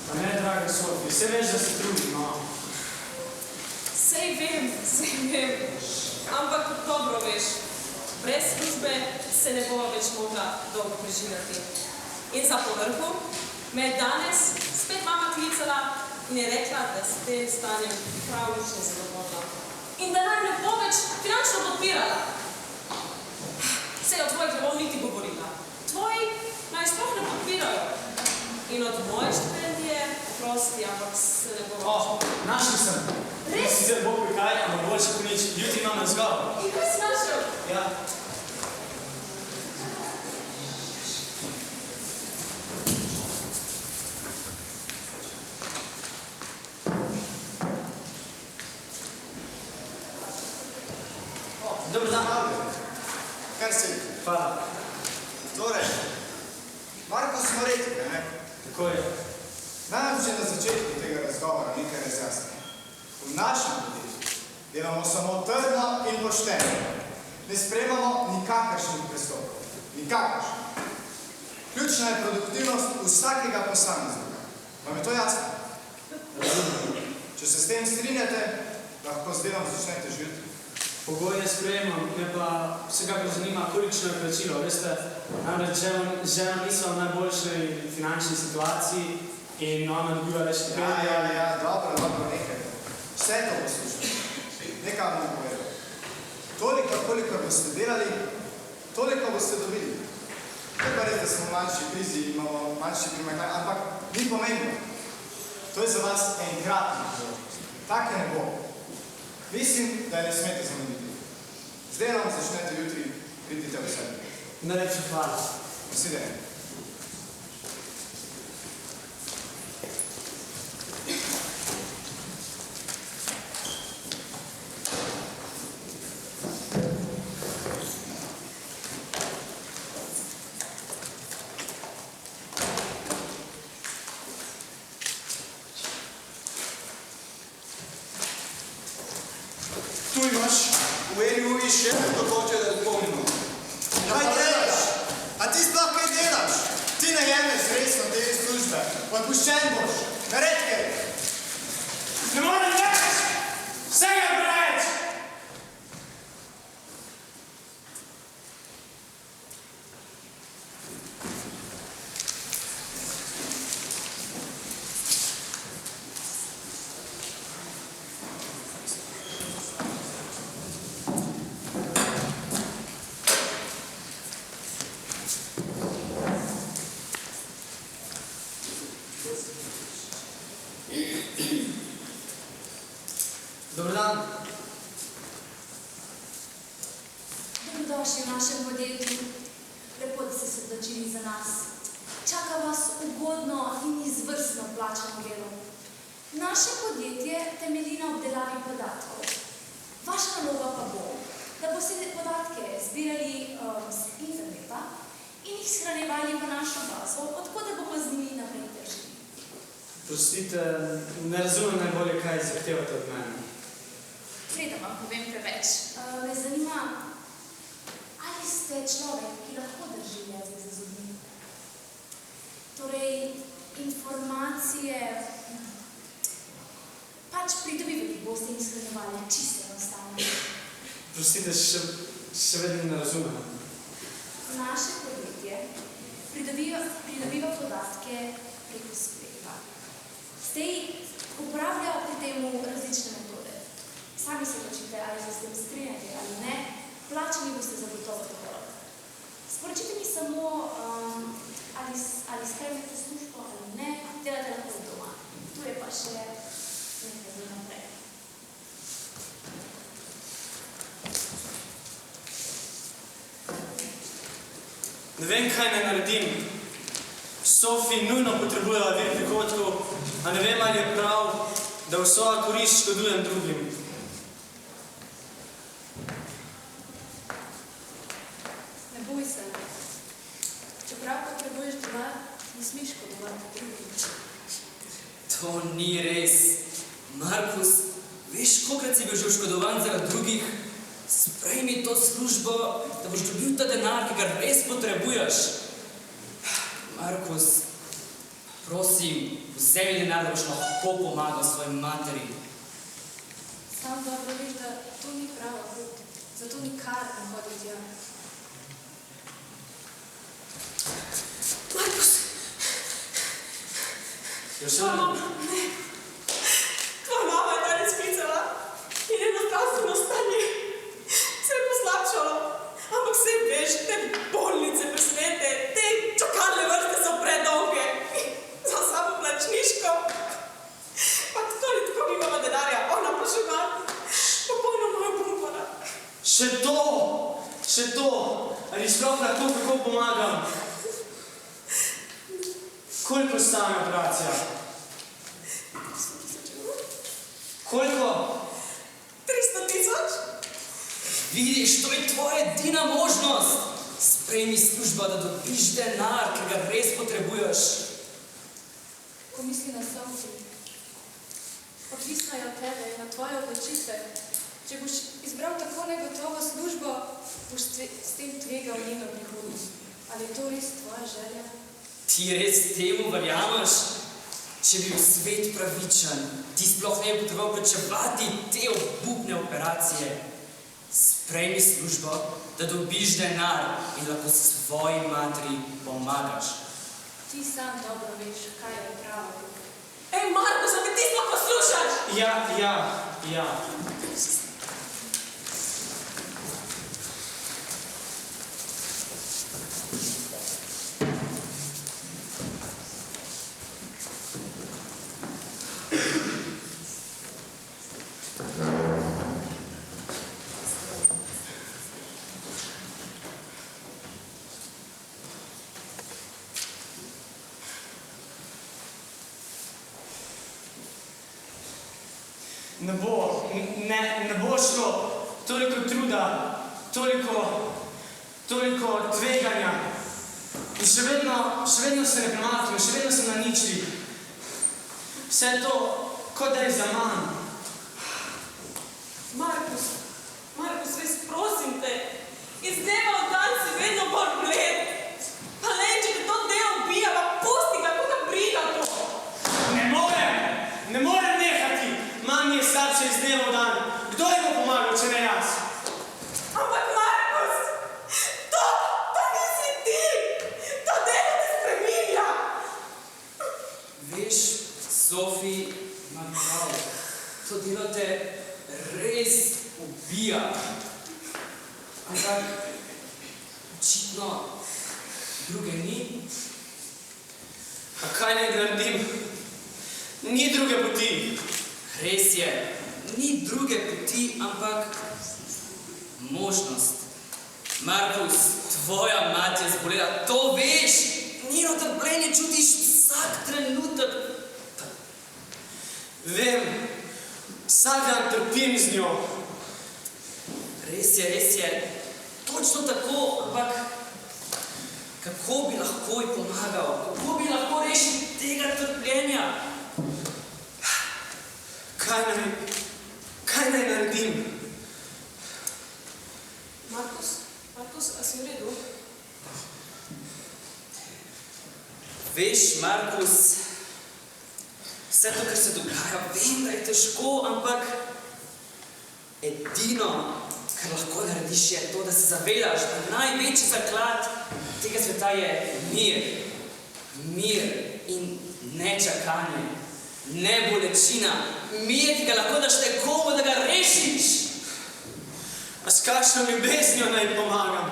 Pa ne, draga Sofi, vse veš, da se trudim, no. Sej vem, ampak dobro veš, brez službe se ne bova več mogla dolgo preživljati. In za povrhu me je danes spet mama klicala in je rekla, da s tem stanjem prav nič ne zadovoljna. In da naj ne bo več finančno podpirala. Sej o tvojih ne bom niti govorila. Tvoji naj sploh ne podpirajo. In od moje štipendije oprosti, ampak se ne bo več. Našel sem. Res? Sicer bo kaj, ampak boljše kot nič. Jutri imam razgovor. In kaj si našel? Ja. Dobar dan, Aldo. Kar si? Hvala. Torej, Marko smo rekli, ne? Tako je. Naj nam že na začetku tega razgovora nekaj razjasni. V našem podjetju delamo samo trdno in pošteno. Ne sprejemamo nikakršnih prestopov. Nikakršnih. Ključna je produktivnost vsakega posameznika. Vam je to jasno? Če se s tem strinjate, lahko z delom začnete že jutri. Pogoje sprejemam, me pa vsekakor zanima, kolikšno je plačilo. Veste, namreč žena nisva v najboljši finančni situaciji in ona dobiva le štipendijo. Ja, dobro, nekaj. Vse to poslušam. Nekaj bom povedal. Toliko, koliko boste delali, toliko boste dobili. To je pa res, da smo v manjši krizi, imamo manjši primanjkljaj, ampak ni pomembno. To je za vas enkratna priložnost. Take ne bo. Mislim, da je ne smete zamuditi. Z delom začnete jutri, pridite v sebi. Najlepša hvala. Posedaj. Tu imaš v eni uri še to hoče, da odpomnimo. Kaj delaš? A ti sploh kaj delaš? Ti ne jemeš resno te službe. Odpuščen boš. Nared kaj. Ne morem več! Vsega preveč! Dobar dan. Dobrodošli v našem podjetju. Lepo, da ste se odločili za nas. Čaka vas ugodno in izvrstno plačano delo. Naše podjetje temelji na obdelavi podatkov. Vaša naloga pa bo, da boste te podatke zbirali z interneta in jih shranjevali v našo bazo, odkud bomo z njimi naprej tržili. Prostite, ne razumem najbolje, kaj zahtevate od mene. Preden vam povem preveč, me zanima, ali ste človek, ki lahko drži jezik za zobmi. Torej, informacije pač pridobivali boste in shranjevali, čisto enostavno. Prostite, še vedno ne razumem. Naše podjetje pridobiva podatke preko spleta. Zdaj uporablja pri temu različne metode. Sami se odločite, ali se s tem strinjate ali ne, plačani boste zagotovo dovolj. Sporočite mi samo, ali sprejmete službo ali ne, delate lahko od doma. Tu je pa še nekaj za naprej. Ne vem, kaj naj naredim. Sofi nujno potrebujeva vir prihodkov, a ne vem, ali je prav, da v svojo korist škodujem drugim. Ne boj se. Čeprav potrebuješ denar, ne smeš škodovati drugim. To ni res. Markus, veš, kolikrat si bil že oškodovan zaradi drugih? Sprejmi to službo, da boš dobil ta denar, ki ga res potrebuješ. Markus, Prosim, vzemi denar, da boš lahko pomagal svojim materim. Sam dobro veš, da to ni prava pot, zato nikar ne hodi tja. Markus, Tvoja mama je danes klicala in je na zdravstveno stanje se je poslabšalo. Ampak saj veš, te bolnice presvete, te čakalne vrste so predolge. Za samoplačniško. Pa tako nimamo denarja, ona pa še ima popolnoma obumpana. Še to, ali sploh lahko kako pomagam? Koliko stane operacija? Koliko? 300.000? Vidiš, to je tvoja edina možnost. Sprejmi službo, da dobiš denar, ki ga res potrebuješ. Ko misli na Sofi, odvisna je od tebe in od tvoje odločitve. Če boš izbral tako negotovo službo, boš s tem tvegal njeno prihodnost. Ali je to res tvoja želja? Ti res temu verjameš? Če bi bil svet pravičen, ti sploh ne bi potreboval plačevati te obupne operacije. Sprejmi službo, da dobiš denar in lahko svoji materi pomagaš. Ti sam dobro veš, kaj je prava pot. Ej, Markus, a me ti sploh poslušaš? Ja. Ne bo šlo toliko truda, toliko tveganja. In še vedno se ne premaknem, še vedno sem na ničli. Vse to, kot da je za manj. Markus, res prosim te, iz dneva v dan si vedno bolj bled. Pa le, če te to delo ubija, pa pusti ga, koga briga to. Ne morem nehati. Mami je slabše iz dneva v dan. Kdo ji bo pomagal, če ne jaz? Ampak Markus, to nisi ti. To delo te spreminja. Veš, Sofi ima prav. To delo te res ubija. Ampak očitno druge ni. A kaj naj naredim? Ni druge poti. Res je, ni druge poti, ampak možnost. Markus, tvoja mati je zbolela, to veš. Njeno trpljenje čutiš vsak trenutek. Vem, vsak dan trpim z njo. Res je, točno tako, ampak kako bi lahko ji pomagal? Kako bi lahko rešil tega trpljenja? Kaj naj naredim? Markus, a si v redu? Veš, Markus, vse to, kar se dogaja, vem, da je težko, ampak edino, kar lahko narediš, je to, da se zavedaš, da največji zaklad tega sveta je mir. Mir in ne čakanje, ne bolečina. Mir, ki ga lahko daš nekomu, da ga rešiš. A s kakšno ljubeznijo naj pomagam?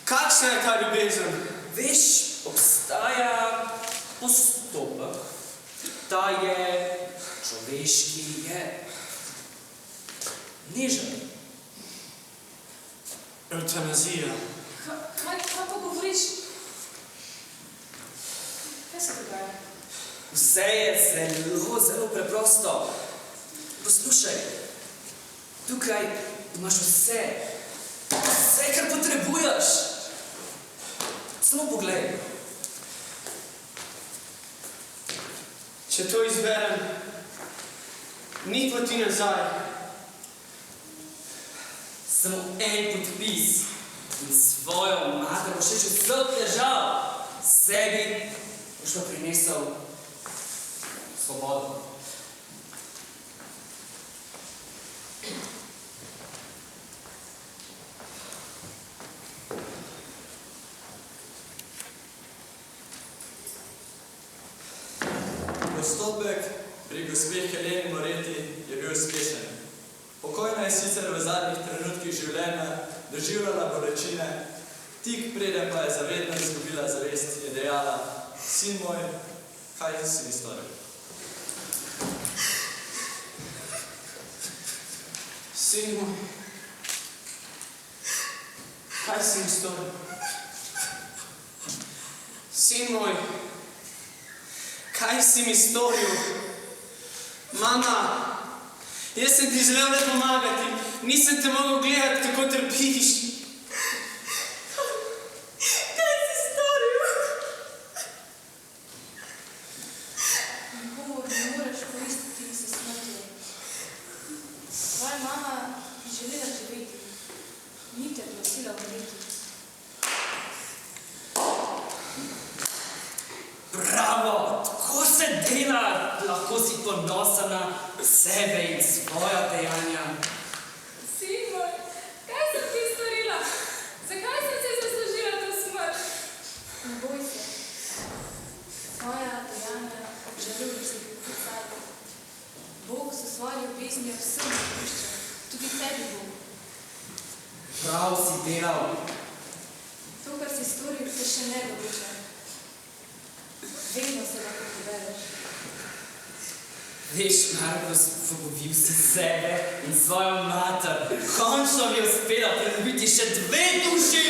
Kakšna je ta ljubezen? Veš, obstaja postopek. Ta je človeški, je nežen. Evtanazija. Kaj pa govoriš? Kaj se dogaja? Vse je zelo preprosto. Poslušaj, tukaj imaš vse, kar potrebuješ. Samo poglej. Če to izberem, ni poti nazaj. Samo en podpis in svojo mater boš rešil vseh težav. Sebi boš pa prinesel svobodno. Postopek pri gospe Heleni Moreti je bil uspešen. Pokojna je sicer v zadnjih trenutkih življenja doživljala bolečine, tik preden pa je zavedno izgubila zavest, je dejala: sin moj, kaj si mi storil? Sin moj, kaj si mi storil? Sin moj, kaj si mi storil? Mama, jaz sem ti želel le pomagati, nisem te mogel gledati, kako trpiš. Kaj si storil? Nikomur ne moreš koristiti s smrtjo. Tvoja mama je želela živeti, ni te prosila umreti. Bravo, tako se dela, lahko si ponosen na sebe in svoja dejanja. Sin moj, kaj sem ti storila? Zakaj sem se zaslužila to smrt? Ne boj se. Svoja dejanja obžaluj, si bil pisal. Bog s svojo ljubeznijo vsem dopušča, tudi tebi Bog. Prav si delal. To, kar si storil, se še ne dopušča. Vedno se lahko pobereš. Veš, Markus, pogobil si sebe in svojo mater. Končno mi je uspela pridobiti še 2 duši!